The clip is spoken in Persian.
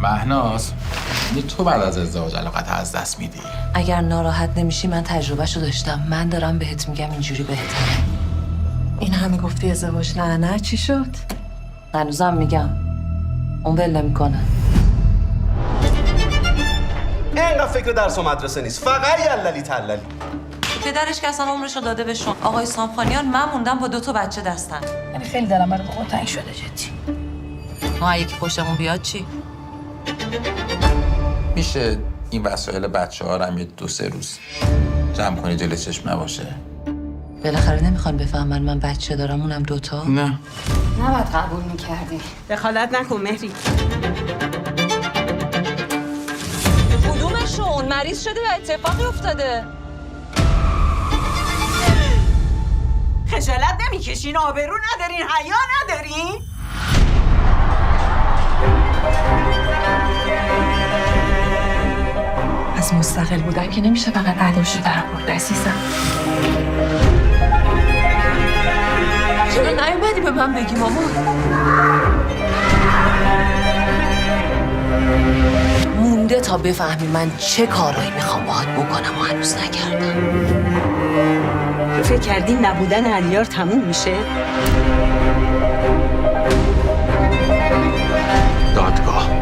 مهناز، تو بعد از ازدواج علاقت از دست میدی؟ اگر ناراحت نمیشی من تجربهشو داشتم. من دارم بهت میگم اینجوری بهتره. این همه گفتی ازدواج نه چی شد؟ هنوزم میگم اون ول نمیکنه. اینقدر فکر درس و مدرسه نیست، فقط یللی تللی. پدرش که اصلا عمرشو داده به شما. آقای سامخانیان من موندم با 2 بچه دستن. یعنی خیلی دلم برای بابا تنگ شده جدی. ما یکی خوشمون بیاد چی؟ میشه این وسایل بچه ها رو هم یه 2-3 روز جمع کنی جلوی چشم نباشه؟ بالاخره نمیخوان بفهمن من بچه دارم اونم 2. نه. نباید قبول میکردی. دخالت نکن مهری. کدومشون؟ مریض شده یا اتفاقی افتاده؟ خجالت نمیکشین؟ آبرو ندارین؟ حیا ندارین؟ از مستقل بودن که نمیشه فقط عداشو در برد عزیزم. چرا نیومدی به من بگی مامان؟ مونده تا بفهمی من چه کارایی میخوام باهات بکنم و هنوز نکردم. فکر کردی نبودن علیار تموم میشه؟ دادگاه